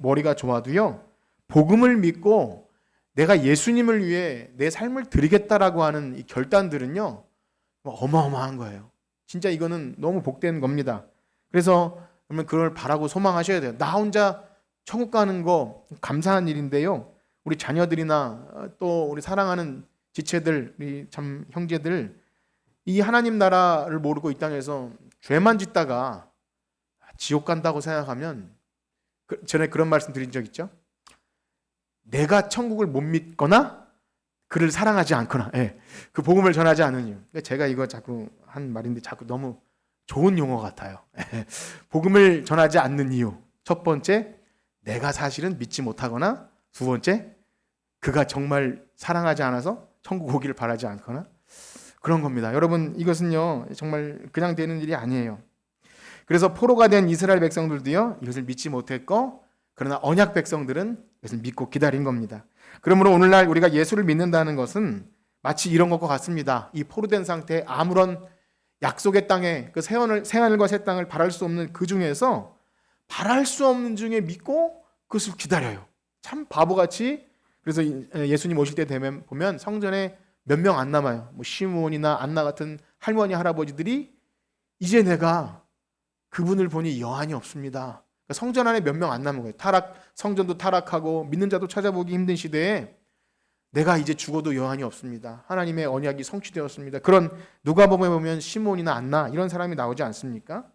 머리가 좋아도요, 복음을 믿고 내가 예수님을 위해 내 삶을 드리겠다라고 하는 이 결단들은요, 어마어마한 거예요. 진짜 이거는 너무 복된 겁니다. 그래서 그러면 그걸 바라고 소망하셔야 돼요. 나 혼자 천국 가는 거 감사한 일인데요. 우리 자녀들이나 또 우리 사랑하는 지체들, 우리 참 형제들, 이 하나님 나라를 모르고 이 땅에서 죄만 짓다가 지옥 간다고 생각하면, 전에 그런 말씀 드린 적 있죠? 내가 천국을 못 믿거나 그를 사랑하지 않거나, 그 복음을 전하지 않은 이유. 제가 이거 자꾸 한 말인데 자꾸 너무 좋은 용어 같아요. 복음을 전하지 않는 이유. 첫 번째, 내가 사실은 믿지 못하거나, 두 번째, 그가 정말 사랑하지 않아서 천국 오기를 바라지 않거나, 그런 겁니다. 여러분, 이것은요 정말 그냥 되는 일이 아니에요. 그래서 포로가 된 이스라엘 백성들도요 이것을 믿지 못했고, 그러나 언약 백성들은 이것을 믿고 기다린 겁니다. 그러므로 오늘날 우리가 예수를 믿는다는 것은 마치 이런 것과 같습니다. 이 포로된 상태에 아무런 약속의 땅에 그 새하늘과 새 땅을 바랄 수 없는 그 중에서 바랄 수 없는 중에 믿고 그것을 기다려요. 참 바보같이. 그래서 예수님 오실 때 되면 보면 성전에 몇 명 안 남아요. 뭐 시므온이나 안나 같은 할머니 할아버지들이 이제 내가 그분을 보니 여한이 없습니다. 그러니까 성전 안에 몇 명 안 남은 거예요. 성전도 타락하고 믿는 자도 찾아보기 힘든 시대에 내가 이제 죽어도 여한이 없습니다. 하나님의 언약이 성취되었습니다. 그런 누가복음에 보면 시므온이나 안나 이런 사람이 나오지 않습니까?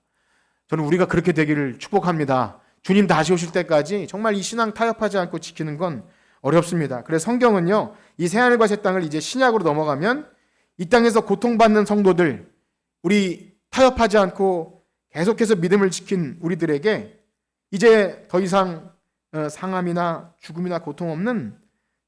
저는 우리가 그렇게 되기를 축복합니다. 주님 다시 오실 때까지 정말 이 신앙 타협하지 않고 지키는 건 어렵습니다. 그래서 성경은요, 이 새하늘과 새 땅을 이제 신약으로 넘어가면 이 땅에서 고통받는 성도들, 우리 타협하지 않고 계속해서 믿음을 지킨 우리들에게 이제 더 이상 상함이나 죽음이나 고통 없는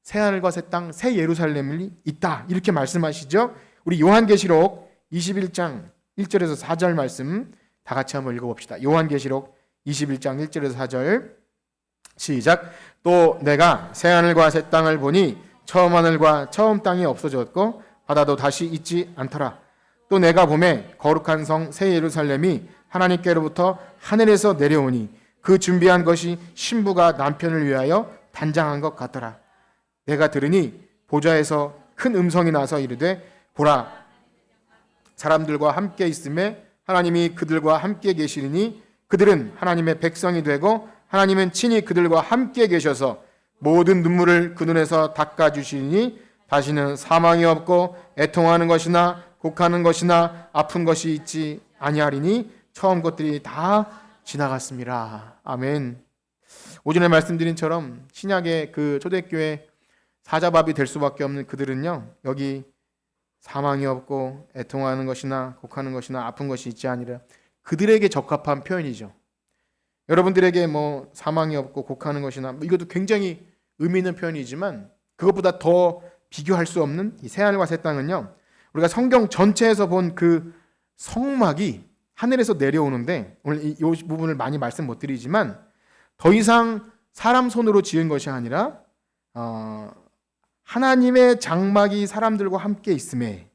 새하늘과 새 땅, 새 예루살렘이 있다. 이렇게 말씀하시죠. 우리 요한계시록 21장 1절에서 4절 말씀 다 같이 한번 읽어봅시다. 요한계시록 21장 1절에서 4절 시작. 또 내가 새하늘과 새 땅을 보니 처음 하늘과 처음 땅이 없어졌고 바다도 다시 있지 않더라. 또 내가 보매 거룩한 성 새 예루살렘이 하나님께로부터 하늘에서 내려오니 그 준비한 것이 신부가 남편을 위하여 단장한 것 같더라. 내가 들으니 보좌에서 큰 음성이 나서 이르되 보라, 사람들과 함께 있음에 하나님이 그들과 함께 계시리니 그들은 하나님의 백성이 되고 하나님은 친히 그들과 함께 계셔서 모든 눈물을 그 눈에서 닦아주시니 다시는 사망이 없고 애통하는 것이나 곡하는 것이나 아픈 것이 있지 아니하리니 처음 것들이 다 지나갔습니다. 아멘. 오전에 말씀드린 처럼 신약의 그 초대교회 사자밥이 될 수밖에 없는 그들은요, 여기 사망이 없고 애통하는 것이나 곡하는 것이나 아픈 것이 있지 아니라 그들에게 적합한 표현이죠. 여러분들에게 뭐 사망이 없고 곡하는 것이나 이것도 굉장히 의미 있는 표현이지만 그것보다 더 비교할 수 없는 이 새하늘과 새 땅은요, 우리가 성경 전체에서 본 그 성막이 하늘에서 내려오는데, 오늘 이 부분을 많이 말씀 못 드리지만 더 이상 사람 손으로 지은 것이 아니라 하나님의 장막이 사람들과 함께 있음에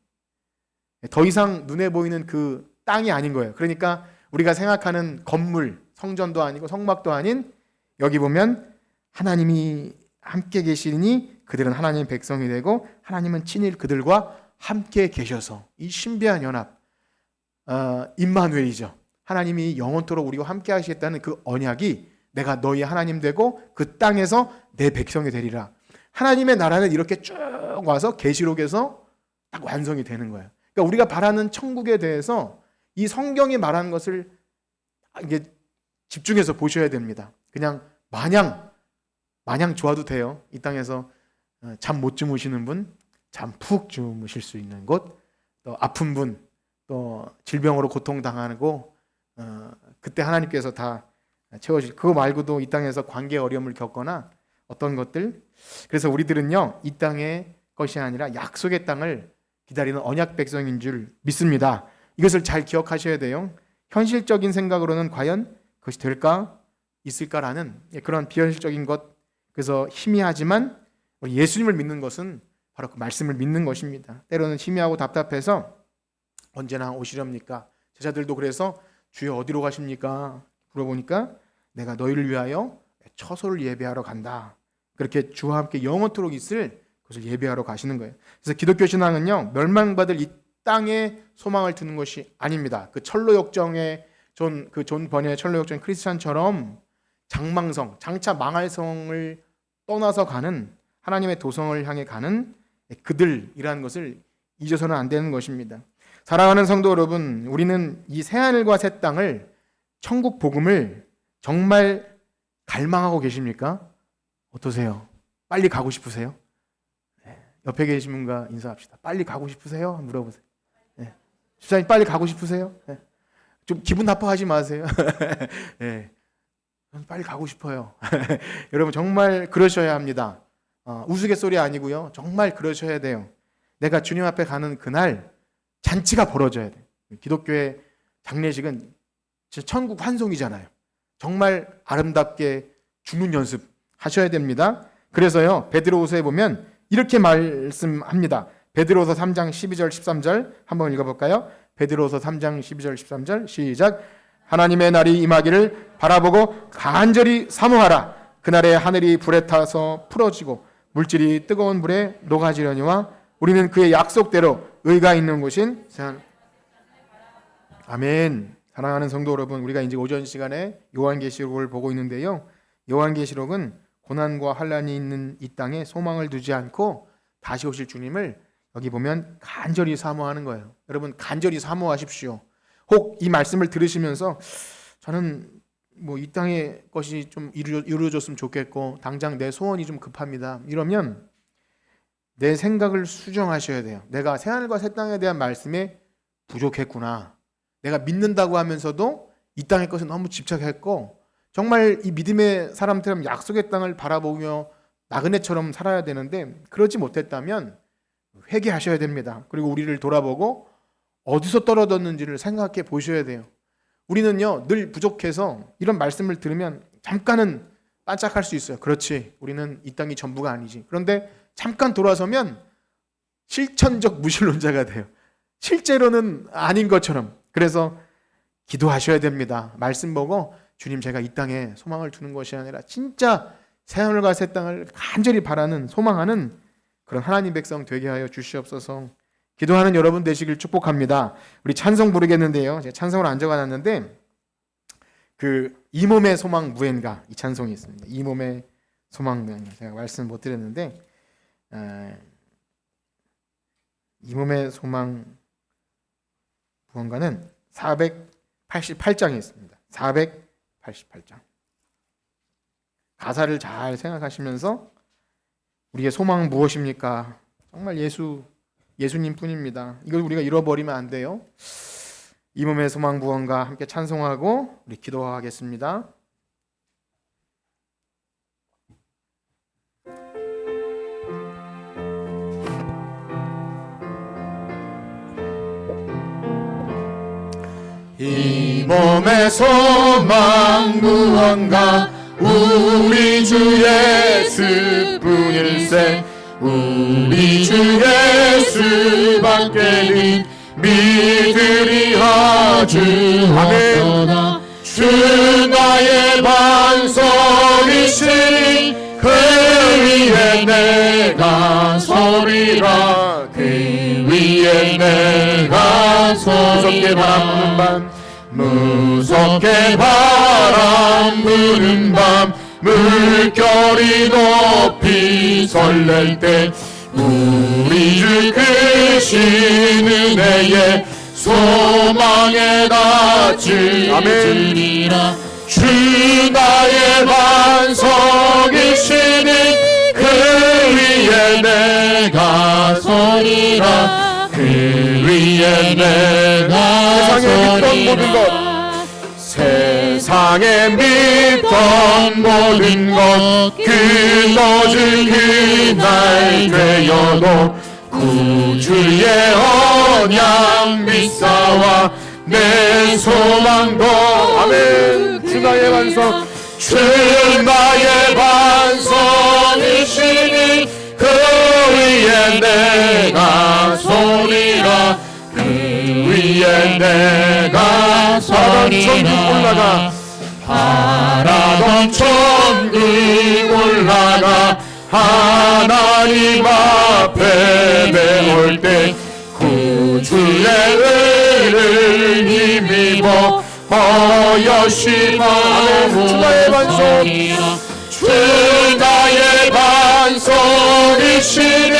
더 이상 눈에 보이는 그 땅이 아닌 거예요. 그러니까 우리가 생각하는 건물, 성전도 아니고 성막도 아닌, 여기 보면 하나님이 함께 계시니 그들은 하나님의 백성이 되고 하나님은 친히 그들과 함께 계셔서, 이 신비한 연합, 임마누엘이죠. 하나님이 영원토록 우리와 함께 하시겠다는 그 언약이 내가 너희 하나님 되고 그 땅에서 내 백성이 되리라. 하나님의 나라는 이렇게 쭉 와서 계시록에서 딱 완성이 되는 거예요. 그러니까 우리가 바라는 천국에 대해서 이 성경이 말하는 것을 이게 집중해서 보셔야 됩니다. 그냥 마냥 좋아도 돼요. 이 땅에서 잠 못 주무시는 분, 잠 푹 주무실 수 있는 곳, 또 아픈 분, 또 질병으로 고통당하고 그때 하나님께서 다 채워주실, 그거 말고도 이 땅에서 관계 어려움을 겪거나 어떤 것들, 그래서 우리들은요 이 땅에 것이 아니라 약속의 땅을 기다리는 언약 백성인 줄 믿습니다. 이것을 잘 기억하셔야 돼요. 현실적인 생각으로는 과연 그것이 될까? 있을까라는 그런 비현실적인 것, 그래서 희미하지만 우리 예수님을 믿는 것은 바로 그 말씀을 믿는 것입니다. 때로는 희미하고 답답해서 언제나 오시렵니까? 제자들도 그래서 주여 어디로 가십니까? 물어보니까 내가 너희를 위하여 처소를 예배하러 간다. 그렇게 주와 함께 영원토록 있을 그것을 예배하러 가시는 거예요. 그래서 기독교 신앙은요, 멸망받을 이 땅에 소망을 두는 것이 아닙니다. 그 철로 역정의 존 번의 철로 역정 크리스찬처럼 장망성, 장차 망할 성을 떠나서 가는 하나님의 도성을 향해 가는 그들이라는 것을 잊어서는 안 되는 것입니다. 사랑하는 성도 여러분, 우리는 이 새하늘과 새 땅을, 천국 복음을 정말 갈망하고 계십니까? 어떠세요? 빨리 가고 싶으세요? 옆에 계신 분과 인사합시다. 빨리 가고 싶으세요? 물어보세요. 집사님 빨리 가고 싶으세요? 좀 기분 나빠하지 마세요. 빨리 가고 싶어요. 여러분 정말 그러셔야 합니다. 우스갯소리 아니고요. 정말 그러셔야 돼요. 내가 주님 앞에 가는 그날 잔치가 벌어져야 돼요. 기독교의 장례식은 진짜 천국 환송이잖아요. 정말 아름답게 죽는 연습 하셔야 됩니다. 그래서요, 베드로후서에 보면 이렇게 말씀합니다. 베드로후서 3장 12절 13절 한번 읽어볼까요? 베드로후서 3장 12절 13절 시작. 하나님의 날이 임하기를 바라보고 간절히 사모하라. 그날에 하늘이 불에 타서 풀어지고 물질이 뜨거운 불에 녹아지려니와 우리는 그의 약속대로 의가 있는 곳인 아멘. 사랑하는 성도 여러분, 우리가 이제 오전 시간에 요한계시록을 보고 있는데요, 요한계시록은 고난과 환난이 있는 이 땅에 소망을 두지 않고 다시 오실 주님을 여기 보면 간절히 사모하는 거예요. 여러분 간절히 사모하십시오. 혹 이 말씀을 들으시면서 저는 뭐 이 땅의 것이 좀 이루어졌으면 좋겠고 당장 내 소원이 좀 급합니다. 이러면 내 생각을 수정하셔야 돼요. 내가 새하늘과 새 땅에 대한 말씀에 부족했구나. 내가 믿는다고 하면서도 이 땅의 것에 너무 집착했고 정말 이 믿음의 사람처럼 약속의 땅을 바라보며 나그네처럼 살아야 되는데 그러지 못했다면 회개하셔야 됩니다. 그리고 우리를 돌아보고 어디서 떨어졌는지를 생각해 보셔야 돼요. 우리는요 늘 부족해서 이런 말씀을 들으면 잠깐은 반짝할 수 있어요. 그렇지, 우리는 이 땅이 전부가 아니지. 그런데 잠깐 돌아서면 실천적 무신론자가 돼요. 실제로는 아닌 것처럼. 그래서 기도하셔야 됩니다. 말씀 보고 주님, 제가 이 땅에 소망을 두는 것이 아니라 진짜 새하늘과 새 땅을 간절히 바라는, 소망하는 그런 하나님 백성 되게 하여 주시옵소서. 기도하는 여러분 되시길 축복합니다. 우리 찬송 부르겠는데요, 제가 찬송을 안 적어놨는데 이 몸의 소망 무엔가, 이 찬송이 있습니다. 이 몸의 소망 무엔가. 제가 말씀 못 드렸는데 이 몸의 소망 무언가는 488장에 있습니다. 488장. 가사를 잘 생각하시면서 우리의 소망은 무엇입니까? 정말 예수님 뿐입니다. 이걸 우리가 잃어버리면 안 돼요. 이 몸의 소망 무언가 함께 찬송하고 우리 기도하겠습니다. 이 몸의 소망 무언가 우리 주 예수뿐일세. 우리 주 예수밖에는 믿으리라 주옵소서. 주 나의 반석이시니 그 위에 내가 서리라. 그 위에 내가 서리라. 무섭게 바람 부는 밤 물결이 높이 설렐 때 우리 주 크신 은혜에 소망에 닿으리라. 주 나의 반석이시니 그 위에 내가 서리라. 그 위에 내가 서리라. 세상에 세상에 믿던 모든 것 그것을 그날 되어도 구주의 언약 믿사와 내 소망도 아멘. 주 나의 반석 주 나의 반석이시니 그 위에 내가 서리라 그 위에 내가 서리라 바라던 천국 올라가 하나님 앞에 배울 때 구주의 의를 힘입어 여심하고 주 나의 반석 주 나의 반석이시니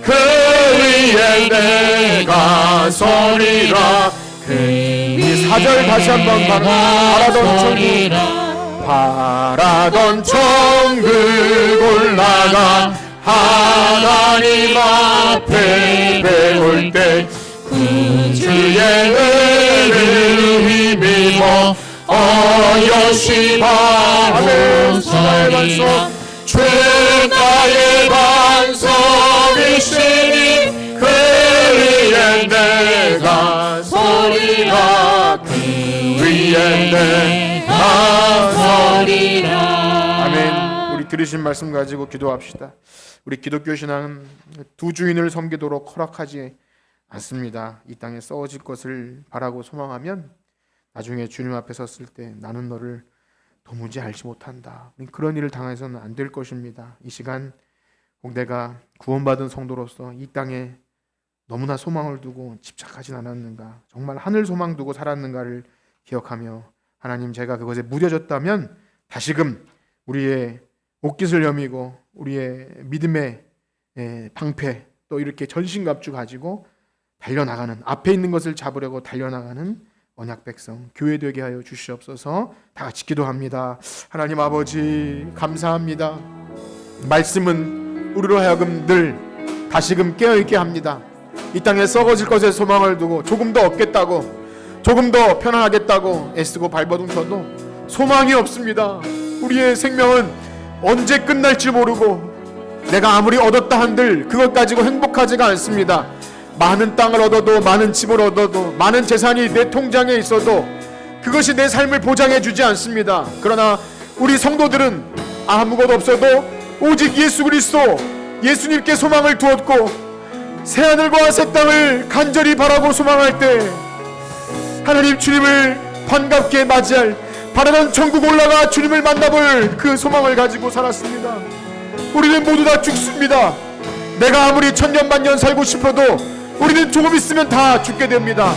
그 위에 내가 서리라 이 4절 다시 한번 바라던 천국 올라가 하나님 앞에 배울 때 구주의 의를 힘입어 여심하고 서리라 주 나의 반석이시니 그 위에 내가 서리라 그 위에 내가 서리라. 아멘. 우리 들으신 말씀 가지고 기도합시다. 우리 기독교 신앙은 두 주인을 섬기도록 허락하지 않습니다. 이 땅에 썩어질 것을 바라고 소망하면 나중에 주님 앞에 섰을 때 나는 너를 도무지 알지 못한다. 그런 일을 당해서는 안 될 것입니다. 이 시간 꼭 내가 구원받은 성도로서 이 땅에 너무나 소망을 두고 집착하진 않았는가, 정말 하늘 소망 두고 살았는가를 기억하며 하나님, 제가 그것에 무뎌졌다면 다시금 우리의 옷깃을 여미고 우리의 믿음의 방패, 또 이렇게 전신갑주 가지고 달려나가는, 앞에 있는 것을 잡으려고 달려나가는 언약 백성 교회 되게 하여 주시옵소서. 다 같이 기도합니다. 하나님 아버지, 감사합니다. 말씀은 우리로 하여금 늘 다시금 깨어있게 합니다. 이 땅에 썩어질 것에 소망을 두고 조금 더 얻겠다고, 조금 더 편안하겠다고 애쓰고 발버둥쳐도 소망이 없습니다. 우리의 생명은 언제 끝날지 모르고 내가 아무리 얻었다 한들 그것 가지고 행복하지가 않습니다. 많은 땅을 얻어도, 많은 집을 얻어도, 많은 재산이 내 통장에 있어도 그것이 내 삶을 보장해 주지 않습니다. 그러나 우리 성도들은 아무것도 없어도 오직 예수 그리스도, 예수님께 소망을 두었고 새하늘과 새 땅을 간절히 바라고 소망할 때 하나님, 주님을 반갑게 맞이할, 바라던 천국 올라가 주님을 만나볼 그 소망을 가지고 살았습니다. 우리는 모두 다 죽습니다. 내가 아무리 천년만년 살고 싶어도 우리는 조금 있으면 다 죽게 됩니다.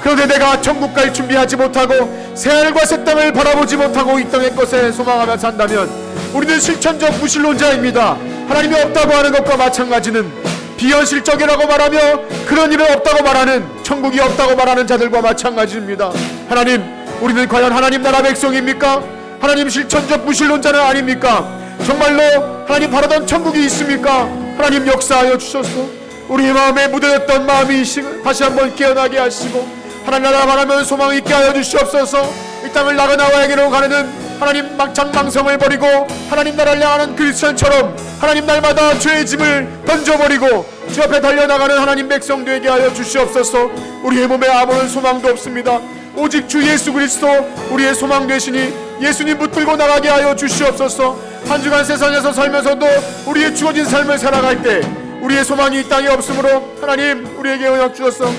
그런데 내가 천국 갈 준비하지 못하고 새하늘과 새 땅을 바라보지 못하고 이 땅의 것에 소망하며 산다면 우리는 실천적 무신론자입니다. 하나님이 없다고 하는 것과 마찬가지는 비현실적이라고 말하며 그런 일은 없다고 말하는, 천국이 없다고 말하는 자들과 마찬가지입니다. 하나님, 우리는 과연 하나님 나라 백성입니까? 하나님 실천적 무신론자는 아닙니까? 정말로 하나님 바라던 천국이 있습니까? 하나님 역사하여 주셔서 우리의 마음에 묻어졌던 마음이 다시 한번 깨어나게 하시고 하나님 나라 바라면 소망 있게 하여 주시옵소서. 이 땅을 나가 나와야기로 가는 하나님 망상을 버리고 하나님 나라를 향하는 크리스천처럼 하나님 날마다 죄의 짐을 던져버리고 주 앞에 달려나가는 하나님 백성 되게 하여 주시옵소서. 우리의 몸에 아무런 소망도 없습니다. 오직 주 예수 그리스도 우리의 소망 되시니 예수님 붙들고 나가게 하여 주시옵소서. 한 주간 세상에서 살면서도 우리의 주어진 삶을 살아갈 때 우리의 소망이 이 땅에 없으므로 하나님, 우리에게 언약 주셔서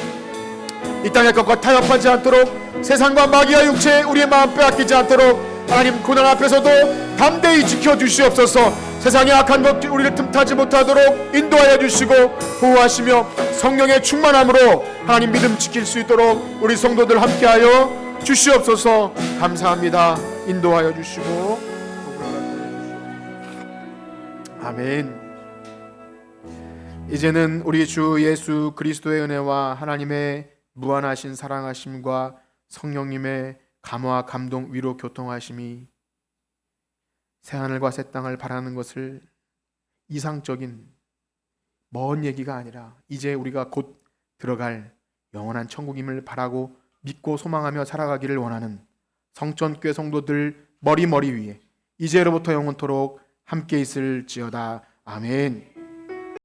이 땅의 것과 타협하지 않도록, 세상과 마귀와 육체에 우리의 마음 빼앗기지 않도록 하나님 고난 앞에서도 담대히 지켜주시옵소서. 세상의 악한 것 우리를 틈타지 못하도록 인도하여 주시고 보호하시며 성령의 충만함으로 하나님 믿음 지킬 수 있도록 우리 성도들 함께하여 주시옵소서. 감사합니다. 인도하여 주시고 아멘. 이제는 우리 주 예수 그리스도의 은혜와 하나님의 무한하신 사랑하심과 성령님의 감화, 감동, 위로, 교통하심이 새하늘과 새 땅을 바라는 것을 이상적인 먼 얘기가 아니라 이제 우리가 곧 들어갈 영원한 천국임을 바라고 믿고 소망하며 살아가기를 원하는 성전교회 성도들 머리 위에 이제로부터 영원토록 함께 있을지어다. 아멘.